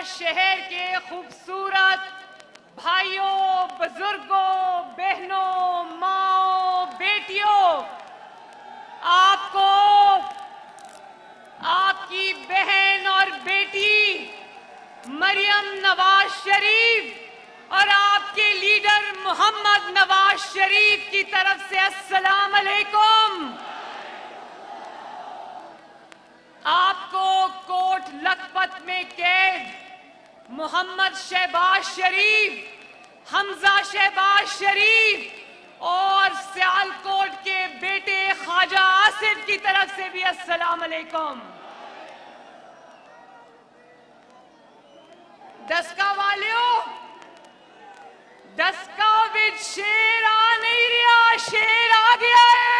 शहर के खूबसूरत भाइयों, बुजुर्गों, बहनों, माओ, बेटियों, आपको आपकी बहन और बेटी मरियम नवाज शरीफ और आपके लीडर मोहम्मद नवाज शरीफ की तरफ से अस्सलाम अलैकुम। आपको कोट लखपत में कैद मोहम्मद शहबाज शरीफ, हमजा शहबाज शरीफ और सियालकोट के बेटे ख्वाजा आसिफ की तरफ से भी अस्सलाम अलैकुम। दसका वालियों, दसका विच शेर आ नहीं रहा, शेर आ गया है।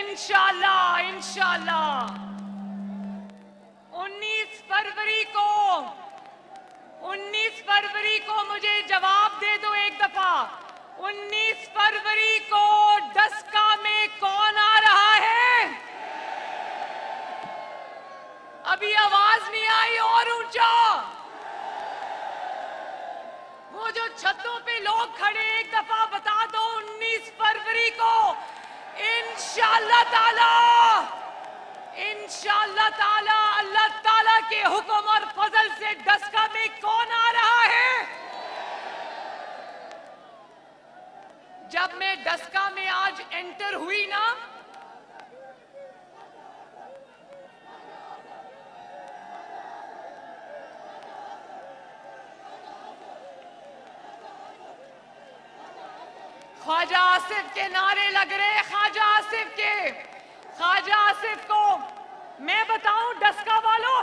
इंशाल्लाह इंशाल्लाह 19 फरवरी को मुझे जवाब दे दो एक दफा। 19 फरवरी को दसका में कौन आ रहा है? अभी आवाज नहीं आई, और ऊंचा। वो जो छतों पे लोग खड़े, एक दफा बता दो 19 फरवरी को इंशाअल्लाह ताला अल्लाह ताला के हुक्म और फजल से दसका में कौन आ रहा है? जब मैं दसका में आज एंटर हुई ना, ख्वाजा आसिफ के नारे लग रहे, ख्वाजा आसिफ के। ख्वाजा आसिफ को मैं बताऊं, दसका वालों,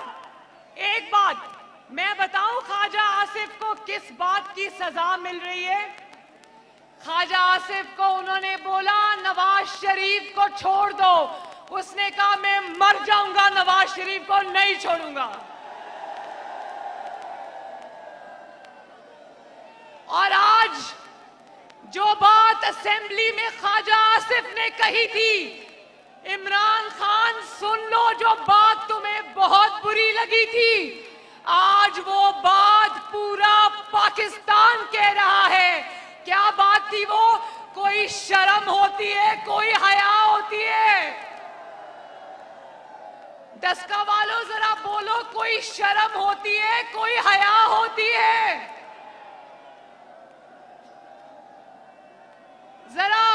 एक बात मैं बताऊं, ख्वाजा आसिफ को किस बात की सजा मिल रही है? ख्वाजा आसिफ को उन्होंने बोला नवाज शरीफ को छोड़ दो, उसने कहा मैं मर जाऊंगा, नवाज शरीफ को नहीं छोड़ूंगा। और आज जो बात असेंबली में ख्वाजा आसिफ ने कही थी, इमरान खान सुन लो, जो बात तुम्हें बहुत बुरी लगी थी, आज वो बात पूरा पाकिस्तान कह रहा है। क्या बात थी वो? कोई शर्म होती है, कोई हया होती है? दसका वालों जरा बोलो, कोई शर्म होती है, कोई हया होती है? जरा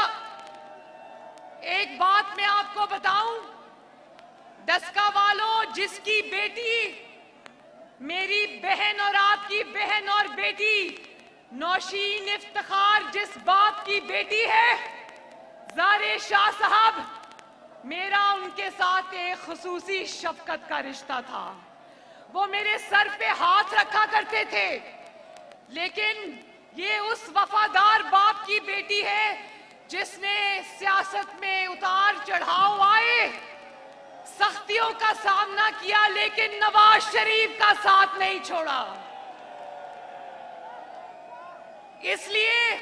एक बात मैं आपको बताऊं, दसका वालों, जिसकी बेटी, मेरी बहन और आपकी बहन और बेटी नौशीन इफ्तिखार जिस बाप की बेटी है, ज़ारे शाह साहब, मेरा उनके साथ एक खुसूसी शफकत का रिश्ता था। वो मेरे सर पे हाथ रखा करते थे, लेकिन ये उस वफादार बाप की बेटी है जिसने सियासत में उतार चढ़ाव आए, सख्तियों का सामना किया, लेकिन नवाज शरीफ का साथ नहीं छोड़ा। इसलिए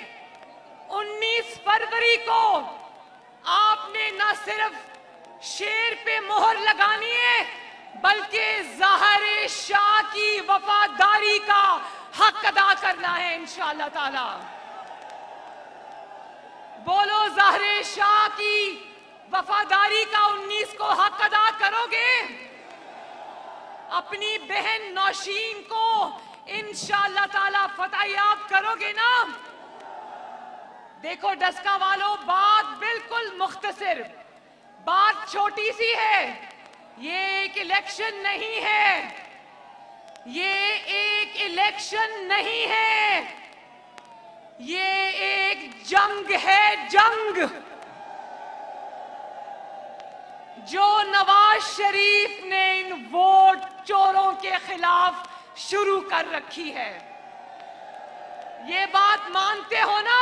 19 फरवरी को आपने न सिर्फ शेर पे मोहर लगानी है, बल्कि ज़ाहिर शाह की वफादारी का हक अदा करना है इंशाअल्लाह ताला। बोलो, ज़ाहिर शाह की वफादारी का 19 को हक अदा करोगे? अपनी बहन नौशीन को इंशाअल्लाह ताला फतह याब करोगे ना? देखो दसका वालों, बात बिल्कुल मुख्तसर, बात छोटी सी है। ये एक इलेक्शन नहीं है, ये एक इलेक्शन नहीं है, ये एक जंग है, जंग जो नवाज शरीफ ने इन वोट चोरों के खिलाफ शुरू कर रखी है। ये बात मानते हो ना?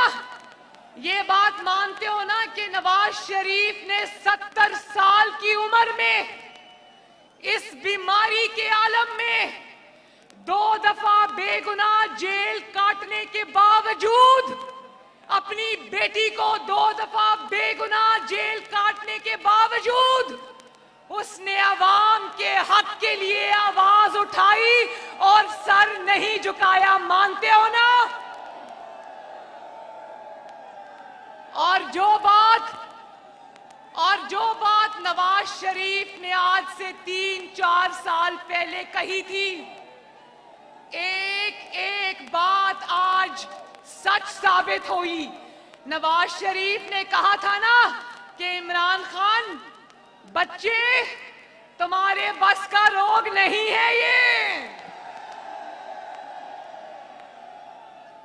ये बात मानते हो ना कि नवाज शरीफ ने 70 साल की उम्र में इस बीमारी के आलम में 2 दफा बेगुनाह जेल काटने के बावजूद, अपनी बेटी को 2 दफा बेगुनाह जेल काटने के बावजूद, उसने अवाम हक के लिए आवाज उठाई और सर नहीं झुकाया, मानते हो ना? और जो बात नवाज शरीफ ने आज से 3-4 साल पहले कही थी, एक एक बात आज सच साबित हुई। नवाज शरीफ ने कहा था ना कि इमरान खान, बच्चे तुम्हारे बस का रोग नहीं है ये।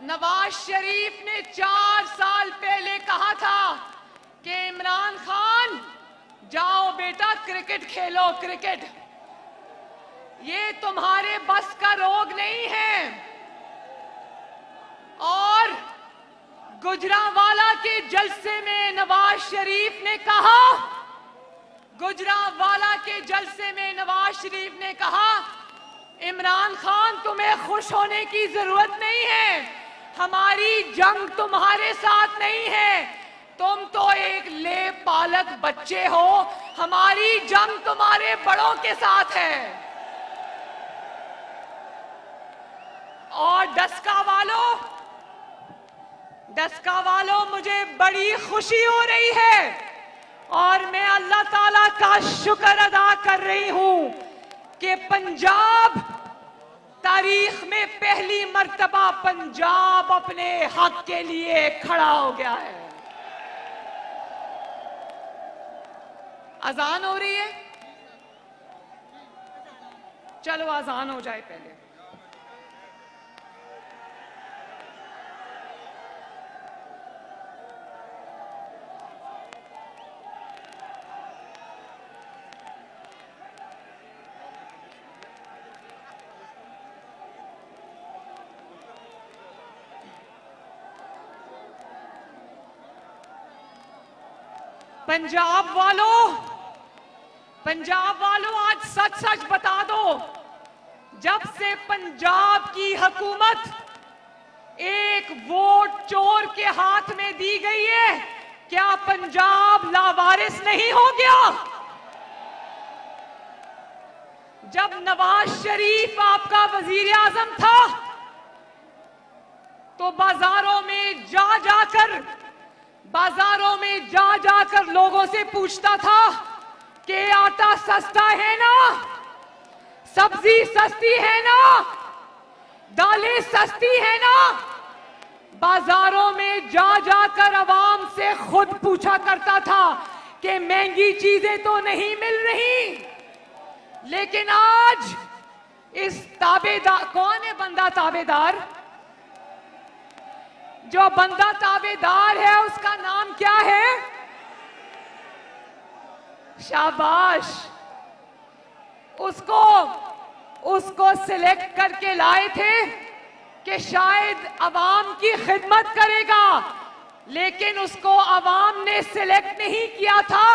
नवाज शरीफ ने 4 साल पहले कहा था कि इमरान खान जाओ बेटा क्रिकेट खेलो, क्रिकेट, ये तुम्हारे बस का रोग नहीं है। और गुजरांवाला के जलसे में नवाज शरीफ ने कहा, गुजरांवाला के जलसे में नवाज शरीफ ने कहा, इमरान खान तुम्हें खुश होने की जरूरत नहीं है, हमारी जंग तुम्हारे साथ नहीं है, तुम तो एक ले पालक बच्चे हो, हमारी जंग तुम्हारे बड़ों के साथ है। और डस्का वालों, मुझे बड़ी खुशी हो रही है और मैं अल्लाह ताला का शुक्र अदा कर रही हूं कि पंजाब, तारीख में पहली मर्तबा पंजाब अपने हक के लिए खड़ा हो गया है। अजान हो रही है, चलो अजान हो जाए पहले। पंजाब वालों आज सच सच बता दो, जब से पंजाब की हुकूमत एक वोट चोर के हाथ में दी गई है, क्या पंजाब लावारिस नहीं हो गया? जब नवाज शरीफ आपका वजीर आजम था तो बाजारों में जा जाकर लोगों से पूछता था कि आटा सस्ता है ना, सब्जी सस्ती है ना, दालें सस्ती है ना। बाजारों में जा जाकर आवाम से खुद पूछा करता था कि महंगी चीजें तो नहीं मिल रही। लेकिन आज इस ताबेदार, कौन है बंदा ताबेदार? जो बंदा ताबेदार है उसका नाम क्या है? शाबाश, उसको सिलेक्ट करके लाए थे कि शायद अवाम की खिदमत करेगा, लेकिन उसको अवाम ने सिलेक्ट नहीं किया था,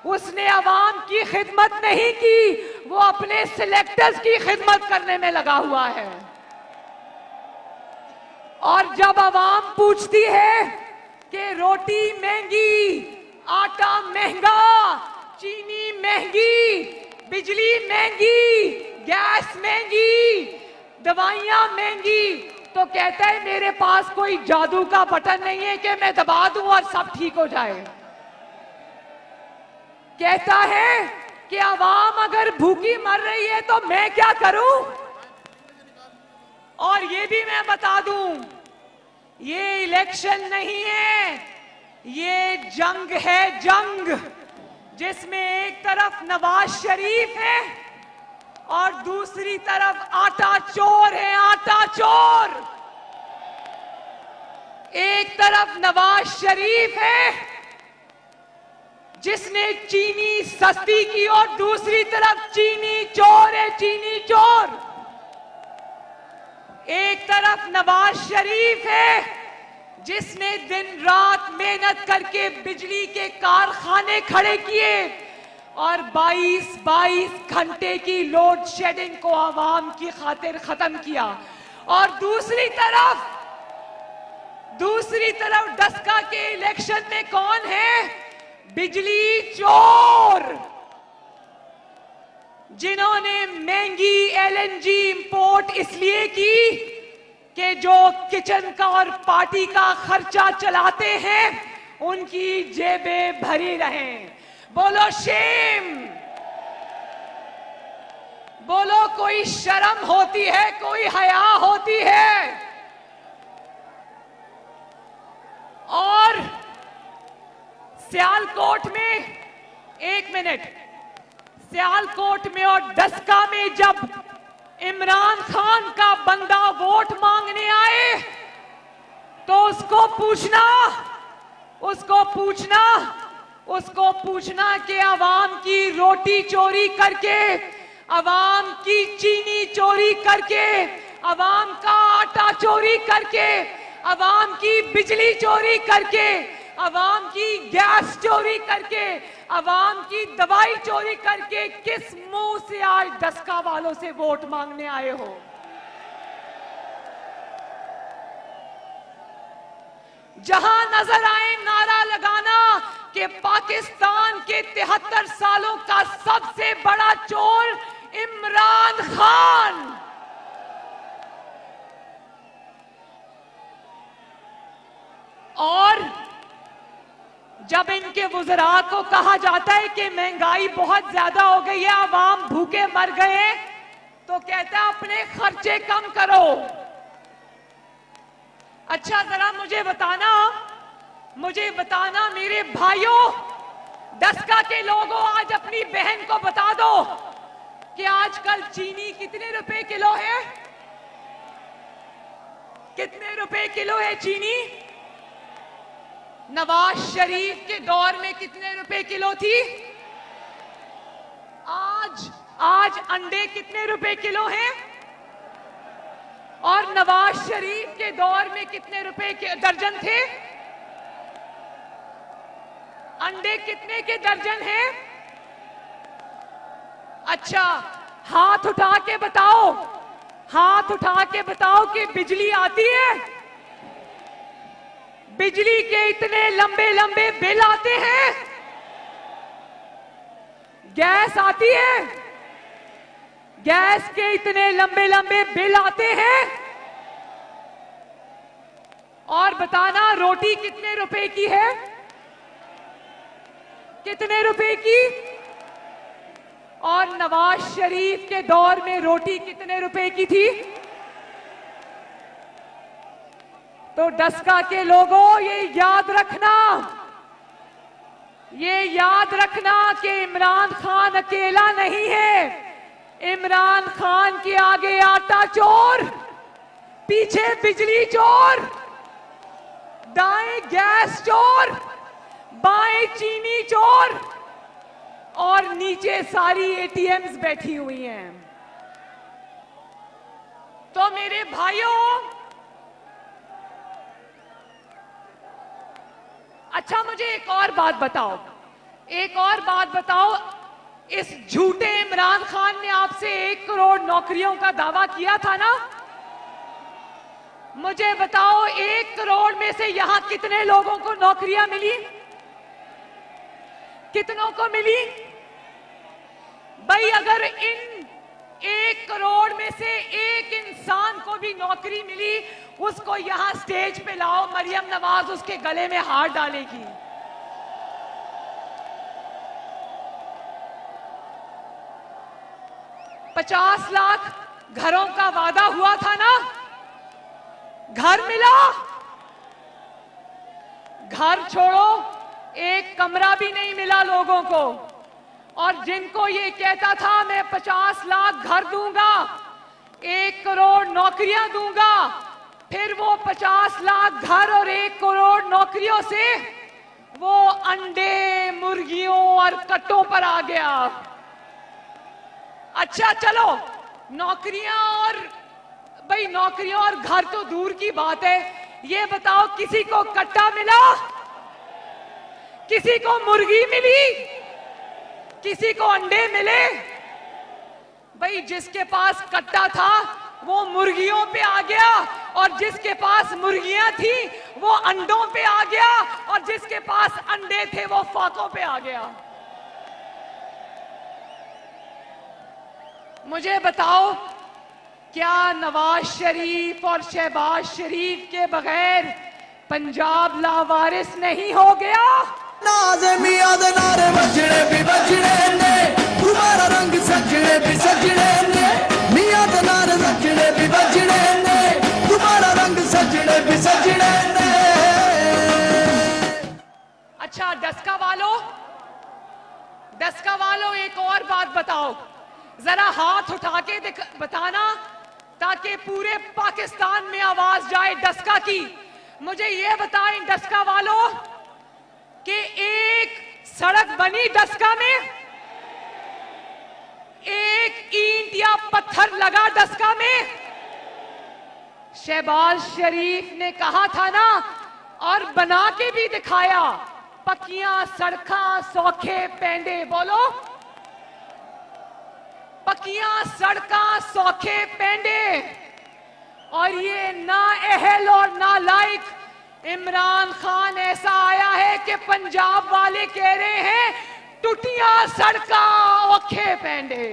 उसने अवाम की खिदमत नहीं की, वो अपने सिलेक्टर्स की खिदमत करने में लगा हुआ है। और जब अवाम पूछती है कि रोटी महंगी, आटा महंगा, चीनी महंगी, बिजली महंगी, गैस महंगी, दवाइयां महंगी, तो कहता है मेरे पास कोई जादू का बटन नहीं है कि मैं दबा दूं और सब ठीक हो जाए। कहता है कि अवाम अगर भूखी मर रही है तो मैं क्या करूं? और ये भी मैं बता दूं, ये इलेक्शन नहीं है, ये जंग है, जंग जिसमें एक तरफ नवाज शरीफ है और दूसरी तरफ आटा चोर है, आटा चोर। एक तरफ नवाज शरीफ है जिसने चीनी सस्ती की और दूसरी तरफ चीनी चोर है, चीनी चोर। एक तरफ नवाज शरीफ है जिसने दिन रात मेहनत करके बिजली के कारखाने खड़े किए और 22 घंटे की लोड शेडिंग को आवाम की खातिर खत्म किया। और दूसरी तरफ डस्का के इलेक्शन में कौन है? बिजली चोर, जिन्होंने महंगी एलएनजी इंपोर्ट इसलिए की कि जो किचन का और पार्टी का खर्चा चलाते हैं उनकी जेबें भरी रहें। बोलो शेम, बोलो कोई शर्म होती है, कोई हया होती है। और सियालकोट में, एक मिनट, सियालकोट में और डस्का में जब इमरान खान का बंदा वोट मांगने आए तो उसको पूछना कि अवाम की रोटी चोरी करके, अवाम की चीनी चोरी करके, अवाम का आटा चोरी करके, अवाम की बिजली चोरी करके, अवाम की गैस चोरी करके, अवाम की दवाई चोरी करके किस मुंह से आज डस्का वालों से वोट मांगने आए हो? जहां नजर आए नारा लगाना कि पाकिस्तान के 73 सालों का सबसे बड़ा चोर इमरान खान। और जब इनके वुज़रा को कहा जाता है कि महंगाई बहुत ज्यादा हो गई है, आवाम भूखे मर गए, तो कहता है अपने खर्चे कम करो। अच्छा जरा मुझे बताना मेरे भाइयों, डस्का के लोगों, आज अपनी बहन को बता दो कि आजकल चीनी कितने रुपए किलो है? कितने रुपए किलो है चीनी? नवाज शरीफ के दौर में कितने रुपए किलो थी? आज अंडे कितने रुपए किलो हैं? और नवाज शरीफ के दौर में कितने रुपए के दर्जन थे? अंडे कितने के दर्जन हैं? अच्छा हाथ उठा के बताओ कि बिजली आती है? बिजली के इतने लंबे लंबे बिल आते हैं। गैस आती है? गैस के इतने लंबे लंबे बिल आते हैं। और बताना रोटी कितने रुपए की है? कितने रुपए की? और नवाज शरीफ के दौर में रोटी कितने रुपए की थी? तो डस्का के लोगों ये याद रखना कि इमरान खान अकेला नहीं है। इमरान खान के आगे आटा चोर, पीछे बिजली चोर, दाएं गैस चोर, बाएं चीनी चोर और नीचे सारी एटीएम्स बैठी हुई हैं। तो मेरे भाइयों, अच्छा मुझे एक और बात बताओ, इस झूठे इमरान खान ने आपसे 1 करोड़ नौकरियों का दावा किया था ना? मुझे बताओ 1 करोड़ में से यहां कितने लोगों को नौकरियां मिली? कितनों को मिली? भाई अगर इन 1 करोड़ में से एक इंसान को भी नौकरी मिली, उसको यहां स्टेज पे लाओ, मरियम नवाज उसके गले में हाथ डालेगी। $50 लाख घरों का वादा हुआ था ना? घर मिला? घर छोड़ो, एक कमरा भी नहीं मिला लोगों को। और जिनको ये कहता था मैं 50 लाख घर दूंगा, 1 करोड़ नौकरियां दूंगा, फिर वो 50 लाख घर और 1 करोड़ नौकरियों से वो अंडे, मुर्गियों और कट्टों पर आ गया। अच्छा चलो, नौकरियां और घर तो दूर की बात है, ये बताओ किसी को कट्टा मिला? किसी को मुर्गी मिली? किसी को अंडे मिले? भाई जिसके पास कट्टा था वो मुर्गियों पे आ गया, और जिसके पास मुर्गियां थी वो अंडों पे आ गया, और जिसके पास अंडे थे वो फाकों पे आ गया। मुझे बताओ, क्या नवाज शरीफ और शहबाज शरीफ के बगैर पंजाब लावारिस नहीं हो गया? नाज़मिया दे नारे बजने भी बजने ने, तुम्हारा रंग सजने भी सजने ने, मियां दे नारे बजने भी बजने ने, तुम्हारा रंग सजने भी सजने ने। अच्छा डस्का वालों एक और बात बताओ, जरा हाथ उठा के बताना ताकि पूरे पाकिस्तान में आवाज जाए डस्का की। मुझे ये बताएं डस्का वालों कि एक सड़क बनी डस्का में, एक ईंट या पत्थर लगा डस्का में? शहबाज शरीफ ने कहा था ना, और बना के भी दिखाया, पक्कियां सड़कां सौखे पेंडे। बोलो, पक्कियां सड़कां सौखे पेंडे। और ये नाअहल और नालायक इमरान खान ऐसा आया है कि पंजाब वाले कह रहे हैं टूटियां सड़कां औखे पेंडे।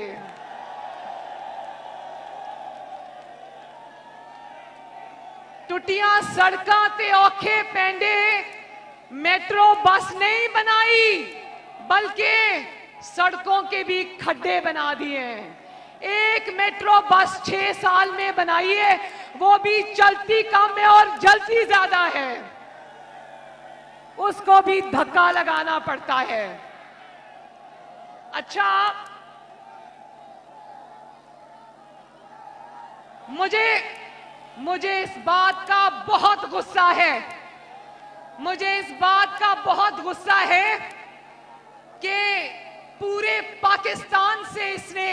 टूटियां सड़कां ते औखे पेंडे मेट्रो बस नहीं बनाई, बल्कि सड़कों के भी खड्डे बना दिए हैं। एक मेट्रो बस 6 साल में बनाई है, वो भी चलती कम है और जलती ज्यादा है, उसको भी धक्का लगाना पड़ता है। अच्छा, मुझे इस बात का बहुत गुस्सा है, मुझे इस बात का बहुत गुस्सा है कि पूरे पाकिस्तान से इसने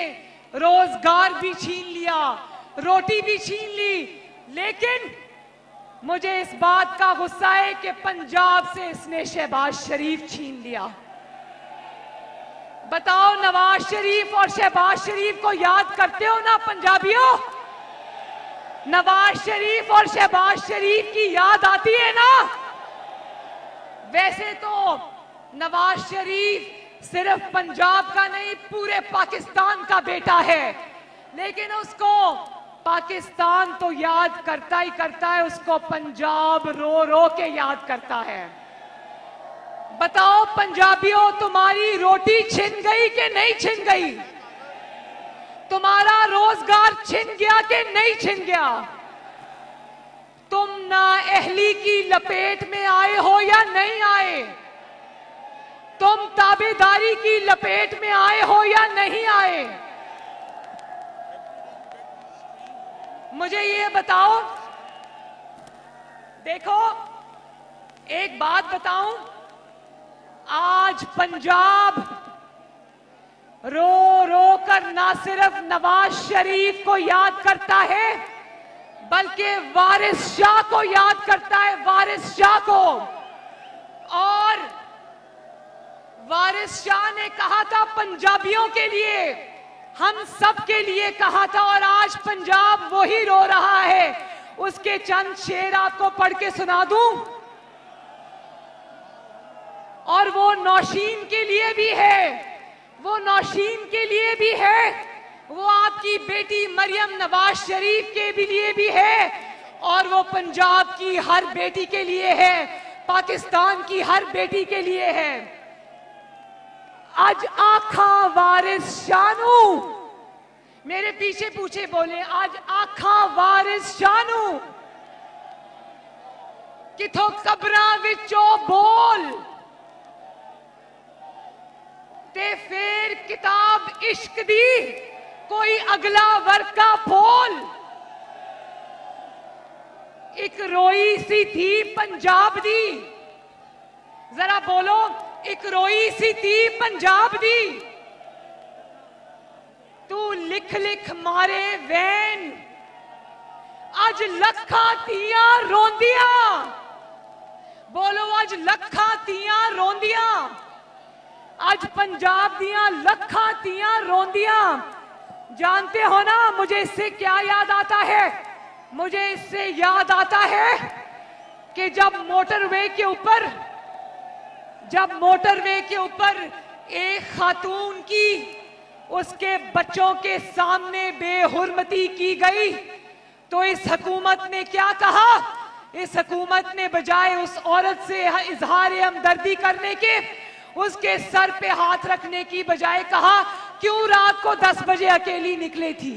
रोजगार भी छीन लिया, रोटी भी छीन ली, लेकिन मुझे इस बात का गुस्सा है कि पंजाब से इसने शहबाज शरीफ छीन लिया। बताओ, नवाज शरीफ और शहबाज शरीफ को याद करते हो ना पंजाबियों? नवाज शरीफ और शहबाज शरीफ की याद आती है ना? वैसे तो नवाज शरीफ सिर्फ पंजाब का नहीं, पूरे पाकिस्तान का बेटा है, लेकिन उसको पाकिस्तान तो याद करता ही करता है, उसको पंजाब रो रो के याद करता है। बताओ पंजाबियों, तुम्हारी रोटी छिन गई कि नहीं छिन गई? तुम्हारा रोजगार छिन गया कि नहीं छिन गया? तुम नाअहली की लपेट में आए हो या नहीं आए? तुम ताबेदारी की लपेट में आए हो या नहीं आए? मुझे ये बताओ। देखो, एक बात बताऊं, आज पंजाब रो रो कर ना सिर्फ नवाज शरीफ को याद करता है, बल्कि वारिस शाह को याद करता है, वारिस शाह को। और वारिस शाह ने कहा था पंजाबियों के लिए, हम सब के लिए कहा था, और आज पंजाब वही रो रहा है। उसके चंद शेर आपको पढ़ के सुना दूं, और वो नौशीन के लिए भी है, वो नौशीन के लिए भी है, वो आपकी बेटी मरियम नवाज शरीफ के भी लिए भी है, और वो पंजाब की हर बेटी के लिए है, पाकिस्तान की हर बेटी के लिए है। आज आखा वारिस शानू, मेरे पीछे पूछे बोले, आज आखा वारिस शानू किथों कब्रां विचों बोल ते फिर किताब इश्क दी कोई अगला वर्का फोल। एक रोई सी थी पंजाब दी, जरा बोलो, एक रोई सी थी पंजाब दी, तू लिख लिख मारे वैन, अज लखा तियां रोंदियां। बोलो, अज लखा तियां रोंदियां, अज पंजाब दियां लखा तियां रोंदियां। जानते हो ना मुझे इससे क्या याद आता है? मुझे इससे याद आता है कि जब मोटरवे के ऊपर एक खातून की उसके बच्चों के सामने बेहुरमती की गई, तो इस हुकूमत ने क्या कहा? इस हुकूमत ने बजाय उस औरत से इजहार हमदर्दी करने के, उसके सर पे हाथ रखने की बजाय कहा, क्यों रात को 10 बजे अकेली निकली थी?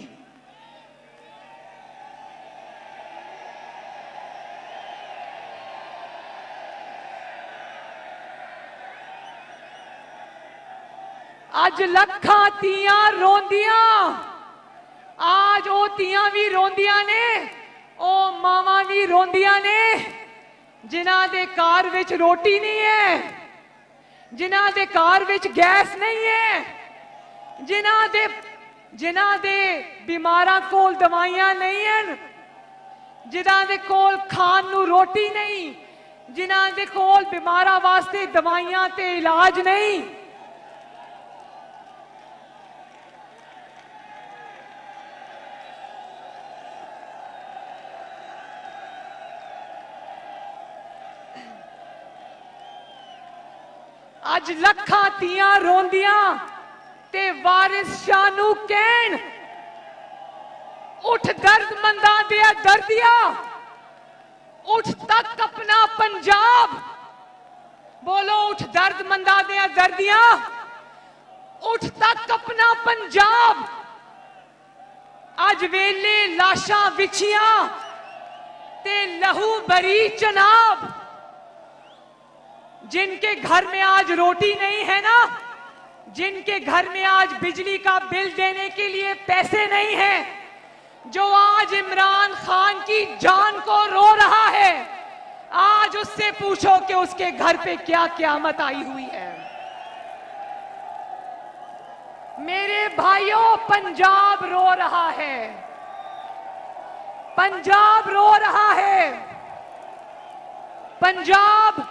अज लखा तियां रोंदियां, आज ओ तियां भी रोंदियां ने, ओ मावां भी रोंदियां ने, जिन्हां दे घर विच रोटी नहीं है, जिन्हां दे घर विच गैस नहीं है, जिन्हां दे बीमारां कोल दवाइयां नहीं हैं, जिन्हां दे कोल खान नू रोटी नहीं, जिन्हां दे कोल बीमारां वास्ते दवाइयां ते इलाज नहीं। अज लखा तियां रोंदियां ते वारिस शाह नू कहण, उठ दर्दमंदा दे दर्दिया, उठ तक अपना पंजाब। बोलो, उठ दर्दमंदा दे दर्दिया, उठ तक अपना पंजाब। अज वेले लाशां विछियां ते लहू भरी चनाब। जिनके घर में आज रोटी नहीं है ना, जिनके घर में आज बिजली का बिल देने के लिए पैसे नहीं है, जो आज इमरान खान की जान को रो रहा है, आज उससे पूछो कि उसके घर पे क्या क़यामत आई हुई है। मेरे भाइयों, पंजाब रो रहा है, पंजाब रो रहा है। पंजाब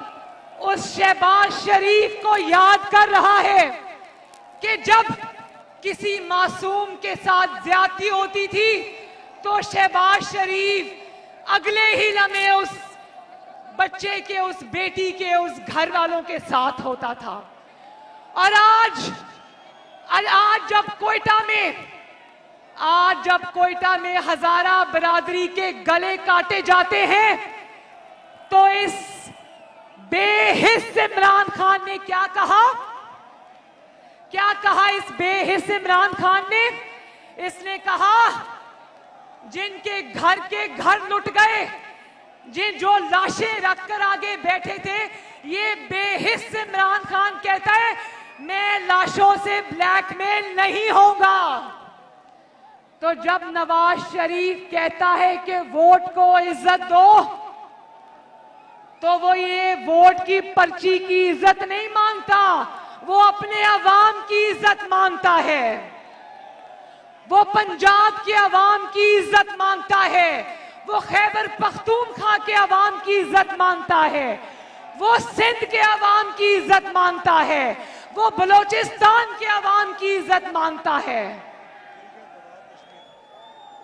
उस शहबाज शरीफ को याद कर रहा है कि जब किसी मासूम के साथ ज्यादती होती थी तो शहबाज शरीफ अगले ही लम्हे उस बच्चे के, उस बेटी के, उस घर वालों के साथ होता था। और आज जब कोयटा में हजारा बरादरी के गले काटे जाते हैं, तो इस बेहिस इमरान खान ने क्या कहा? क्या कहा इस बेहिस इमरान खान ने? इसने कहा, जिनके घर के घर लुट गए, जो लाशें रखकर आगे बैठे थे, ये बेहिस इमरान खान कहता है, मैं लाशों से ब्लैकमेल नहीं होगा। तो जब नवाज शरीफ कहता है कि वोट को इज्जत दो, तो वो ये वोट की पर्ची की इज्जत नहीं मांगता, वो अपने अवाम की इज्जत मांगता है। वो पंजाब के अवाम की इज्जत मांगता है, वो खैबर पख्तूनख्वा के अवाम की इज्जत मांगता है, वो सिंध के अवाम की इज्जत मांगता है, वो बलोचिस्तान के अवाम की इज्जत मांगता है,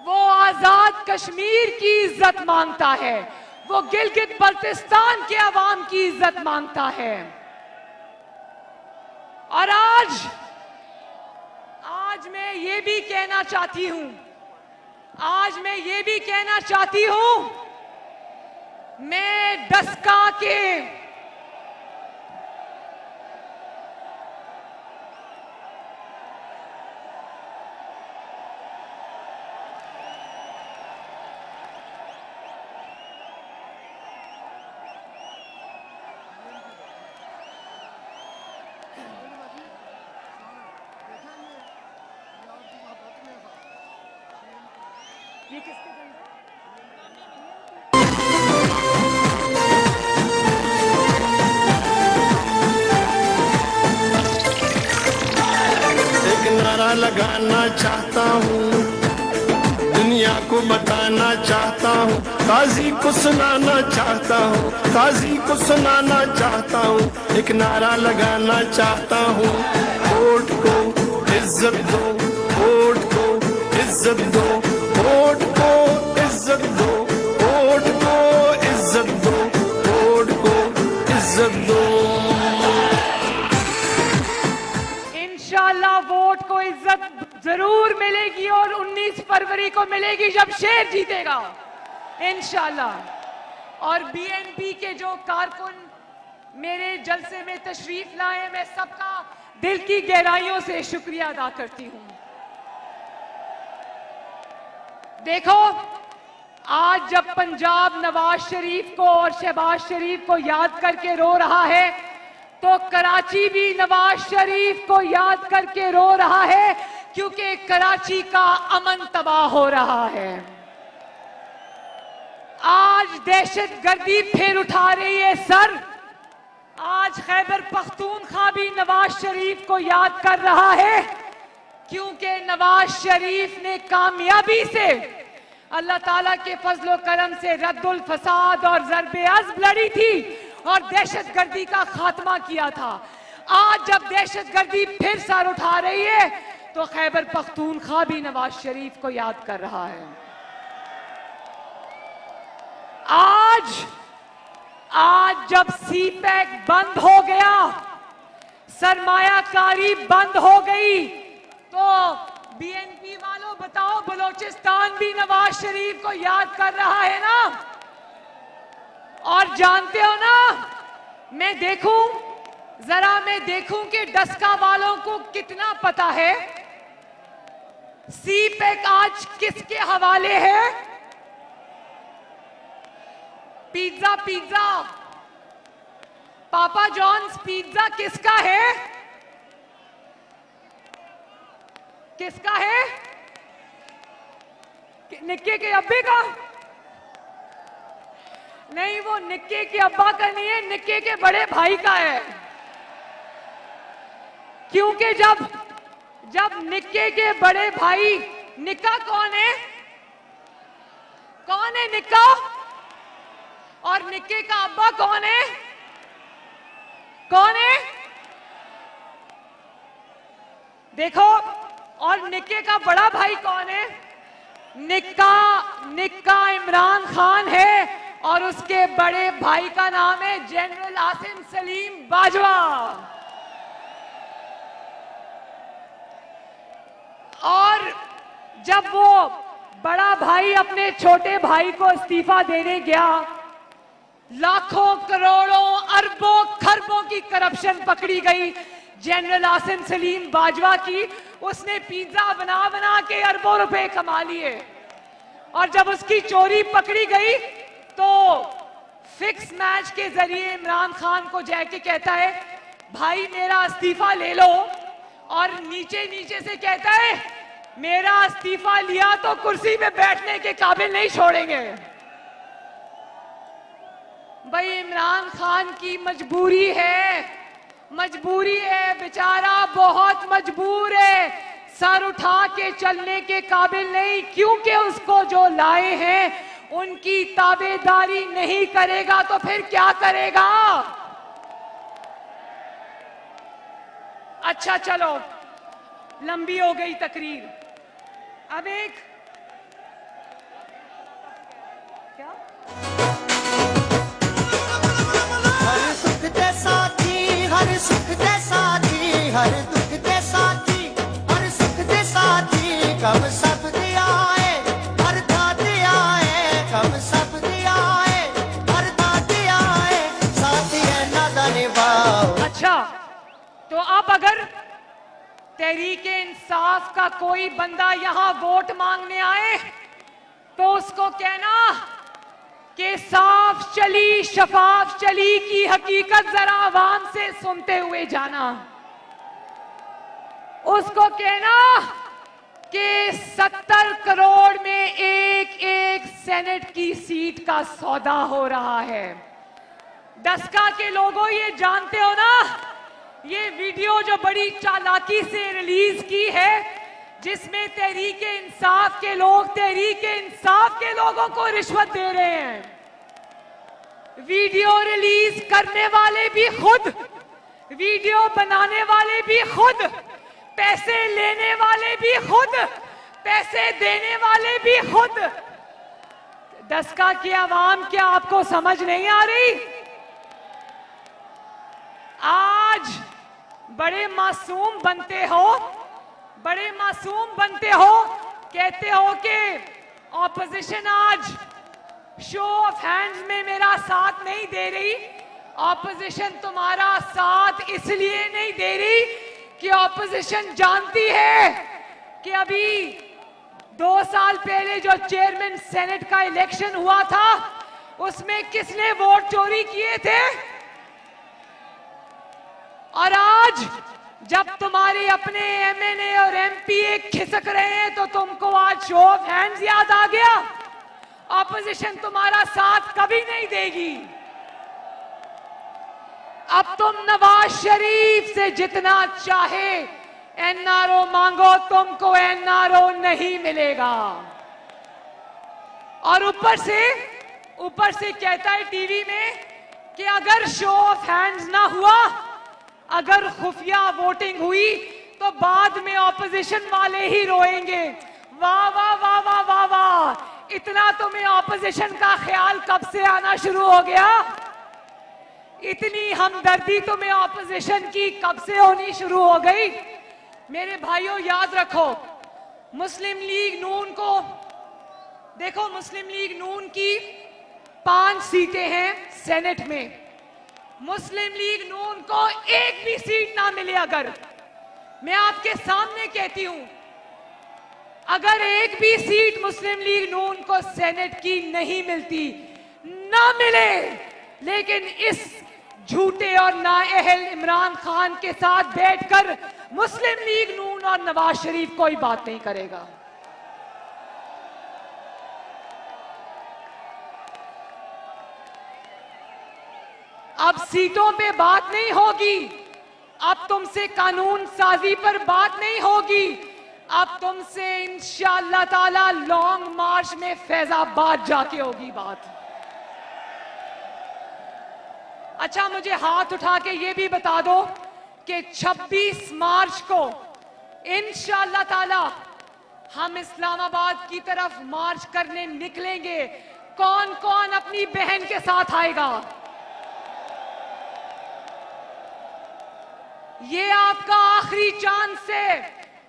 वो आजाद कश्मीर की इज्जत मांगता है, वो गिलगित बल्तिस्तान के अवाम की इज्जत मांगता है। और आज मैं ये भी कहना चाहती हूं, मैं डस्का के ये किसके एक नारा लगाना चाहता हूँ, दुनिया को बताना चाहता हूँ, काजी को सुनाना चाहता हूँ, काजी को सुनाना चाहता हूँ, एक नारा लगाना चाहता हूँ, वोट को इज्जत दो, वोट को इज्जत दो, वोट को इज्जत दो, वोट को इज्जत दो, वोट को इज्जत दो। इंशाअल्लाह इंशाल्लाह वोट को इज्जत जरूर मिलेगी और 19 फरवरी को मिलेगी जब शेर जीतेगा इंशाल्लाह। और बीएनपी के जो कारकुन मेरे जलसे में तशरीफ लाए, मैं सबका दिल की गहराइयों से शुक्रिया अदा करती हूं। देखो, आज जब पंजाब नवाज शरीफ को और शहबाज शरीफ को याद करके रो रहा है, तो कराची भी नवाज शरीफ को याद करके रो रहा है, क्योंकि कराची का अमन तबाह हो रहा है। आज दहशतगर्दी फिर उठा रही है सर। आज खैबर पख्तूनख्वा भी नवाज शरीफ को याद कर रहा है, क्योंकि नवाज शरीफ ने कामयाबी से अल्लाह ताला के फजलो करम से रद्दुल फसाद और ज़रबे अज़्ब लड़ी थी और दहशतगर्दी का खात्मा किया था। आज जब दहशतगर्दी फिर सर उठा रही है, तो खैबर पख्तूनख्वा भी नवाज शरीफ को याद कर रहा है। आज जब सीपैक बंद हो गया, सरमायाकारी बंद हो गई, तो बीएनपी वालों बताओ, बलोचिस्तान भी नवाज शरीफ को याद कर रहा है ना? और जानते हो ना, मैं देखूं कि डस्का वालों को कितना पता है सीपैक आज किसके हवाले है। पिज्जा पापा जॉन्स पिज्जा किसका है? किसका है? निक्के के अब्बे का? नहीं, वो निक्के के अब्बा का नहीं है, निक्के के बड़े भाई का है। क्योंकि जब निक्के के बड़े भाई, निक्का कौन है? कौन है निक्का? और निक्के का अब्बा कौन है? कौन है? देखो, और निक्के का बड़ा भाई कौन है? निक्का इमरान खान है, और उसके बड़े भाई का नाम है जनरल आसिम सलीम बाजवा। और जब वो बड़ा भाई अपने छोटे भाई को इस्तीफा देने गया, लाखों करोड़ों अरबों खरबों की करप्शन पकड़ी गई जनरल आसिम सलीम बाजवा की। उसने पिज्जा बना बना के अरबों रुपए कमा लिए, और जब उसकी चोरी पकड़ी गई तो फिक्स मैच के जरिए इमरान खान को जाके कहता है, भाई मेरा इस्तीफा ले लो, और नीचे से कहता है, मेरा इस्तीफा लिया तो कुर्सी में बैठने के काबिल नहीं छोड़ेंगे। भाई इमरान खान की मजबूरी है, बेचारा बहुत मजबूर है, सर उठा के चलने के काबिल नहीं, क्योंकि उसको जो लाए हैं उनकी ताबेदारी नहीं करेगा तो फिर क्या करेगा? अच्छा चलो, लंबी हो गई तकरीर। अब एक क्या? हर सुख दे साथी, हर सुख दे साथी, हर दुख दे साथी, हर सुख दे साथी, कम सब दे आए, हर दाते आए, कम सब दे आए, हर दाते आए, साथी है नादा निभाओ। अच्छा, तो अब अगर तहरीके इंसाफ का कोई बंदा यहां वोट मांगने आए, तो उसको कहना कि साफ चली शफाफ चली की हकीकत जरा आवाम से सुनते हुए जाना। उसको कहना कि 70 करोड़ में एक सेनेट की सीट का सौदा हो रहा है। डस्का के लोगों, ये जानते हो ना, ये वीडियो जो बड़ी चालाकी से रिलीज की है, जिसमें तहरीके इंसाफ के लोग तहरीके इंसाफ के लोगों को रिश्वत दे रहे हैं। वीडियो रिलीज करने वाले भी खुद, वीडियो बनाने वाले भी खुद, पैसे लेने वाले भी खुद, पैसे देने वाले भी खुद। डस्का की आवाम, क्या आपको समझ नहीं आ रही? आज बड़े मासूम बनते हो, बड़े मासूम बनते हो, कहते हो कि ऑपोजिशन आज शो ऑफ हैंड्स में मेरा साथ नहीं दे रही। ऑपोजिशन तुम्हारा साथ इसलिए नहीं दे रही कि ऑपोजिशन जानती है कि अभी 2 साल पहले जो चेयरमैन सेनेट का इलेक्शन हुआ था उसमें किसने वोट चोरी किए थे। और आज जब तुम्हारे अपने एमएनए और एमपीए खिसक रहे हैं तो तुमको आज शो ऑफ हैंड्स याद आ गया। ऑपोजिशन तुम्हारा साथ कभी नहीं देगी। अब तुम नवाज शरीफ से जितना चाहे एनआरओ मांगो, तुमको एनआरओ नहीं मिलेगा। और ऊपर से कहता है टीवी में कि अगर शो ऑफ हैंड्स ना हुआ, अगर खुफिया वोटिंग हुई तो बाद में ऑपोजिशन वाले ही रोएंगे। वाह वाह वाह वाह वाह वाह, इतना तुम्हें ऑपोजिशन का ख्याल कब से आना शुरू हो गया? इतनी हमदर्दी तुम्हें ऑपोजिशन की कब से होनी शुरू हो गई? मेरे भाइयों याद रखो, मुस्लिम लीग नून को देखो, मुस्लिम लीग नून की 5 सीटें हैं सेनेट में। मुस्लिम लीग नून को एक भी सीट ना मिले, अगर मैं आपके सामने कहती हूं, अगर एक भी सीट मुस्लिम लीग नून को सेनेट की नहीं मिलती, ना मिले, लेकिन इस झूठे और नाअहल इमरान खान के साथ बैठकर मुस्लिम लीग नून और नवाज शरीफ कोई बात नहीं करेगा। अब सीटों पे बात नहीं होगी, अब तुमसे कानून साजी पर बात नहीं होगी, अब तुमसे इंशाअल्लाह ताला लॉन्ग मार्च में फैजाबाद जाके होगी बात। अच्छा, मुझे हाथ उठा के ये भी बता दो कि 26 मार्च को इंशाअल्लाह ताला हम इस्लामाबाद की तरफ मार्च करने निकलेंगे। कौन कौन अपनी बहन के साथ आएगा? ये आपका आखिरी चांस है।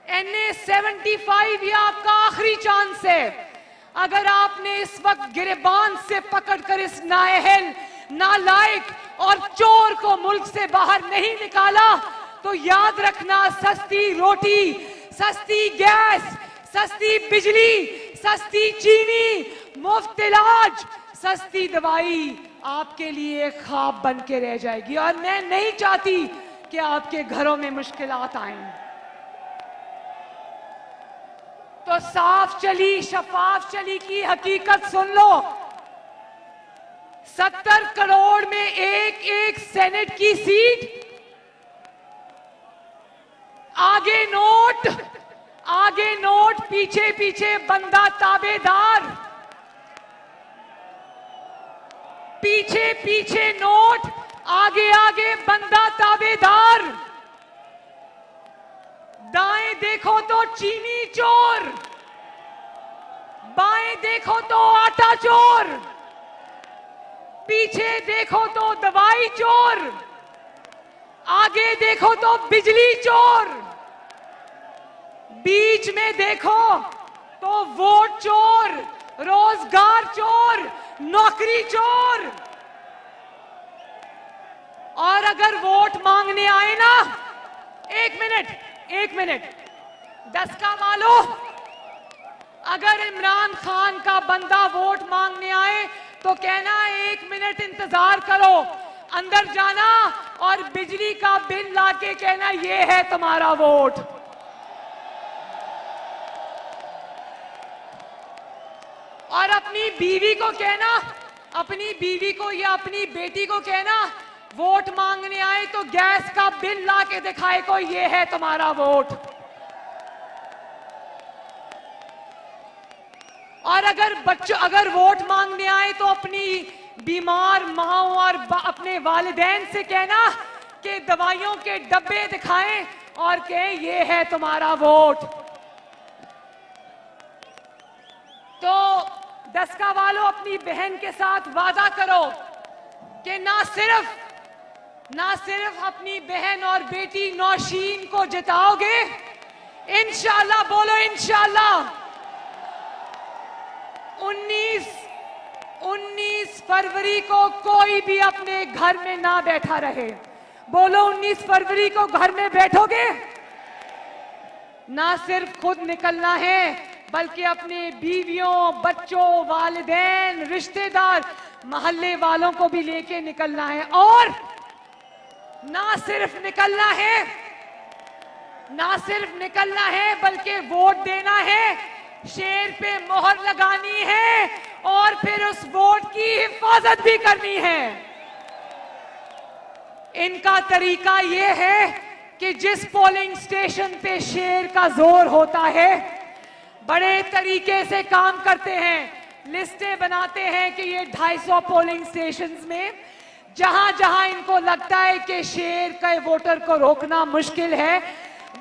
NA 75 ये आपका आखिरी चांस है। अगर आपने इस वक्त गिरबान से पकड़कर इस नाअहल, नालायक और चोर को मुल्क से बाहर नहीं निकाला तो याद रखना, सस्ती रोटी, सस्ती गैस, सस्ती बिजली, सस्ती चीनी, मुफ्त इलाज, सस्ती दवाई आपके लिए ख्वाब बन के रह जाएगी। और मैं नहीं चाहती कि आपके घरों में मुश्किलात आएं। तो साफ चली शफाफ चली की हकीकत सुन लो। 70 करोड़ में एक सेनेट की सीट, आगे नोट, पीछे पीछे बंदा ताबेदार, पीछे पीछे नोट, आगे आगे बंदा ताबेदार। दाएं देखो तो चीनी चोर, बाएं देखो तो आटा चोर, पीछे देखो तो दवाई चोर, आगे देखो तो बिजली चोर, बीच में देखो तो वोट चोर, रोजगार चोर, नौकरी चोर। और अगर वोट मांगने आए ना, एक मिनट, दस्का वालों, अगर इमरान खान का बंदा वोट मांगने आए तो कहना 1 मिनट इंतजार करो, अंदर जाना और बिजली का बिल लाके कहना ये है तुम्हारा वोट। और अपनी बीवी को कहना, अपनी बीवी को या अपनी बेटी को कहना, वोट मांगने आए तो गैस का बिल लाके दिखाए को ये है तुम्हारा वोट। और अगर वोट मांगने आए तो अपनी बीमार माओ और अपने वालिदैन से कहना कि दवाइयों के डब्बे दिखाएं और कहें ये है तुम्हारा वोट। तो दस्का वालों, अपनी बहन के साथ वादा करो कि ना सिर्फ ना सिर्फ अपनी बहन और बेटी नौशीन को जिताओगे, इंशाल्लाह, बोलो इंशाल्लाह, 19 फरवरी को कोई भी अपने घर में ना बैठा रहे। बोलो 19 फरवरी को घर में बैठोगे? ना सिर्फ खुद निकलना है बल्कि अपने बीवियों, बच्चों, वालिदैन, रिश्तेदार, मोहल्ले वालों को भी लेके निकलना है। और ना सिर्फ निकलना है बल्कि वोट देना है, शेर पे मोहर लगानी है और फिर उस वोट की हिफाजत भी करनी है। इनका तरीका यह है कि जिस पोलिंग स्टेशन पे शेर का जोर होता है, बड़े तरीके से काम करते हैं, लिस्टें बनाते हैं कि ये 250 पोलिंग स्टेशंस में जहां जहां इनको लगता है कि शेर के वोटर को रोकना मुश्किल है,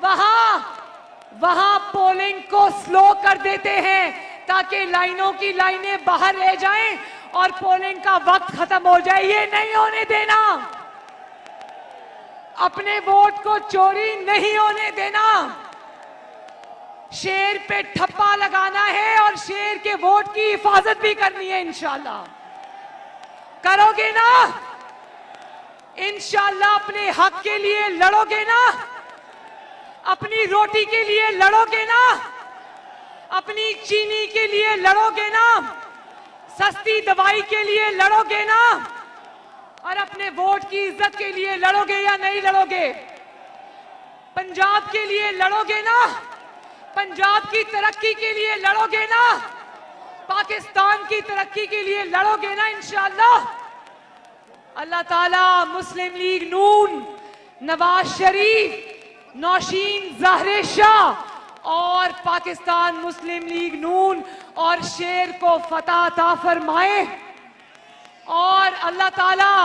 वहां पोलिंग को स्लो कर देते हैं ताकि लाइनों की लाइनें बाहर रह जाएं और पोलिंग का वक्त खत्म हो जाए। ये नहीं होने देना, अपने वोट को चोरी नहीं होने देना। शेर पे ठप्पा लगाना है और शेर के वोट की हिफाजत भी करनी है। इंशाल्लाह करोगे ना? इंशाल्लाह अपने हक के लिए लड़ोगे ना? अपनी रोटी के लिए लड़ोगे ना? अपनी चीनी के लिए लड़ोगे ना? सस्ती दवाई के लिए लड़ोगे ना? और अपने वोट की इज्जत के लिए लड़ोगे या नहीं लड़ोगे? पंजाब के लिए लड़ोगे ना? पंजाब की तरक्की के लिए लड़ोगे ना? पाकिस्तान की तरक्की के लिए लड़ोगे ना? इंशाअल्लाह अल्लाह ताला मुस्लिम लीग नून, नवाज शरीफ, नौशीन ज़ाहिर शाह और पाकिस्तान मुस्लिम लीग नून और शेर को फतह अता फरमाए और अल्लाह ताला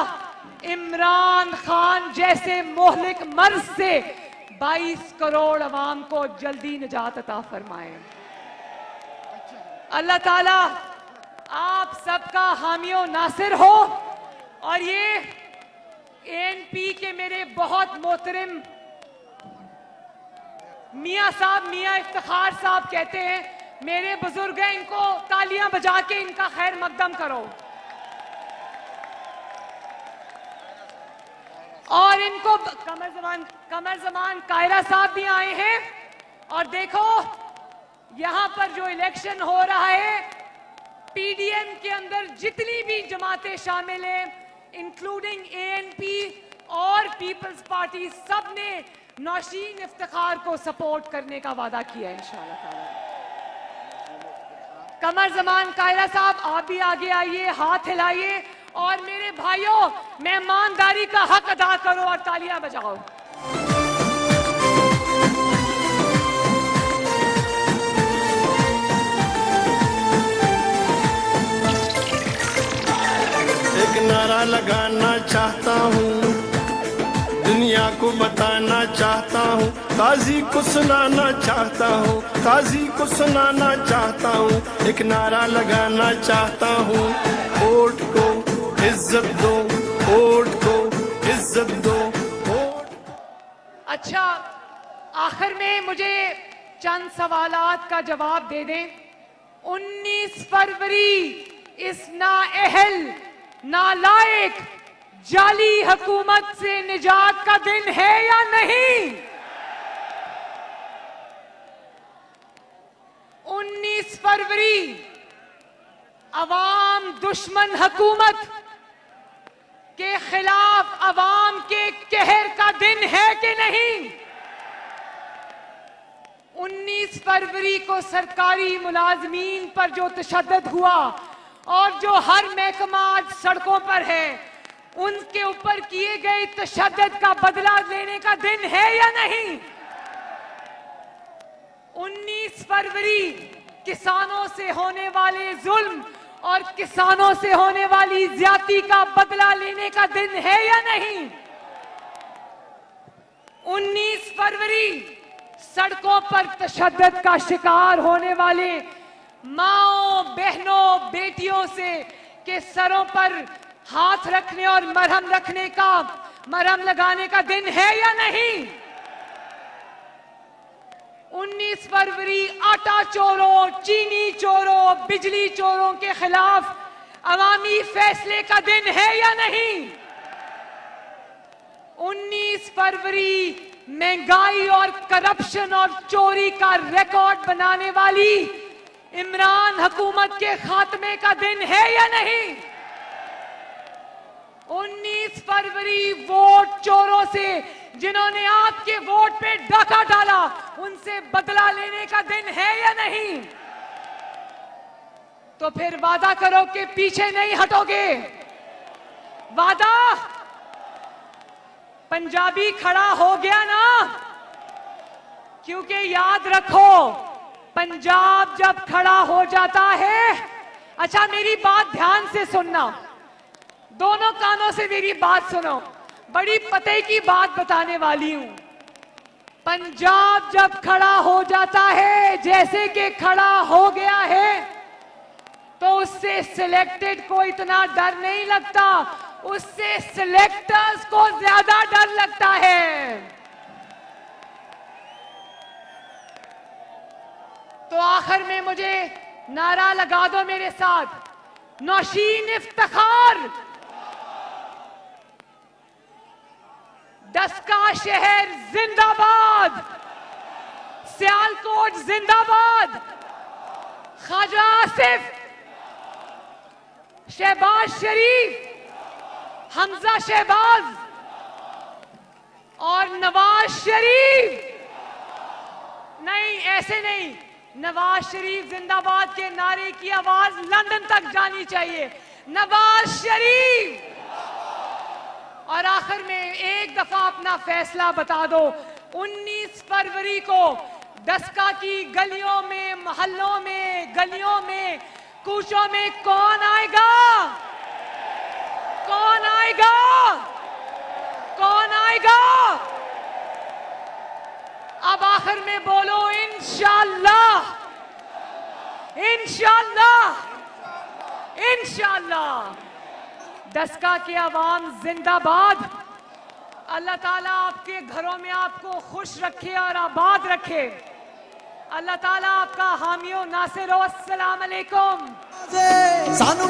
इमरान खान जैसे मोहलिक मर्ज से 22 करोड़ अवाम को जल्दी निजात अता फरमाए। अल्लाह ताला आप सबका हामियो नासिर हो। और ये एएनपी के मेरे बहुत मोहतरम मियां साहब, मियां इफ्तिखार साहब कहते हैं, मेरे बुजुर्ग हैं, इनको तालियां बजा के इनका खैर मकदम करो। और इनको कमर जमान कायरा साहब भी आए हैं। और देखो यहां पर जो इलेक्शन हो रहा है, पीडीएम के अंदर जितनी भी जमातें शामिल हैं, इंक्लूडिंग एएनपी और पीपल्स पार्टी, सब ने नौशीन इफ्तिखार को सपोर्ट करने का वादा किया है इंशाअल्लाह ताला। कमर जमान कायरा साहब, आप भी आगे आइए, हाथ हिलाइए और मेरे भाइयों, मेहमानदारी का हक अदा करो और तालियां बजाओ। एक नारा लगाना चाहता हूँ, दुनिया को बताना चाहता हूँ, काजी को सुनाना चाहता हूँ, काजी को सुनाना चाहता हूँ। एक नारा लगाना चाहता हूँ, वोट को इज्जत दो, वोट को इज्जत दो, वोट। अच्छा, आखिर में मुझे चंद सवालात का जवाब दे दें। 19 फरवरी इस नाअहल, नालायक, जाली हुकूमत से निजात का दिन है या नहीं? 19 फरवरी अवाम दुश्मन हुकूमत के खिलाफ अवाम के कहर का दिन है कि नहीं? 19 फरवरी को सरकारी मुलाजमीन पर जो तशद्दुद हुआ और जो हर महकमा आज सड़कों पर है, उनके ऊपर किए गए तशद्दुद का बदला लेने का दिन है या नहीं? 19 फरवरी किसानों से होने वाले जुल्म और किसानों से होने वाली ज्यादती का बदला लेने का दिन है या नहीं? 19 फरवरी सड़कों पर तशद्दुद का शिकार होने वाले माओ, बहनों, बेटियों से के सरों पर हाथ रखने और मरहम रखने का मरहम लगाने का दिन है या नहीं? 19 फरवरी आटा चोरों, चीनी चोरों, बिजली चोरों के खिलाफ अवामी फैसले का दिन है या नहीं? 19 फरवरी महंगाई और करप्शन और चोरी का रिकॉर्ड बनाने वाली इमरान हुकूमत के खात्मे का दिन है या नहीं? 19 फरवरी वोट चोरों से, जिन्होंने आपके वोट पे डाका डाला, उनसे बदला लेने का दिन है या नहीं? तो फिर वादा करो कि पीछे नहीं हटोगे। वादा पंजाबी खड़ा हो गया ना, क्योंकि याद रखो पंजाब जब खड़ा हो जाता है, अच्छा मेरी बात ध्यान से सुनना, दोनों कानों से मेरी बात सुनो, बड़ी पते की बात बताने वाली हूं। पंजाब जब खड़ा हो जाता है, जैसे कि खड़ा हो गया है, तो उससे सिलेक्टेड को इतना डर नहीं लगता, उससे सिलेक्टर्स को ज्यादा डर लगता है। तो आखिर में मुझे नारा लगा दो मेरे साथ, नौशीन इफ्तिखार, डस्का शहर जिंदाबाद, सियालकोट जिंदाबाद, ख्वाजा आसिफ, शहबाज शरीफ, हमजा शहबाज और नवाज शरीफ, नहीं ऐसे नहीं, नवाज शरीफ जिंदाबाद के नारे की आवाज लंदन तक जानी चाहिए, नवाज शरीफ। और आखिर में एक दफा अपना फैसला बता दो, 19 फरवरी को डस्का की गलियों में, मोहल्लों में, गलियों में, कूचों में कौन आएगा? कौन आएगा? कौन आएगा? अब आखिर में बोलो इंशाअल्लाह, इंशाअल्लाह, इंशाअल्लाह। डस्का के आवाम जिंदाबाद। अल्लाह ताला आपके घरों में आपको खुश रखे और आबाद रखे। अल्लाह ताला आपका हामियो नासिर हो। अस्सलाम अलैकुम। सानू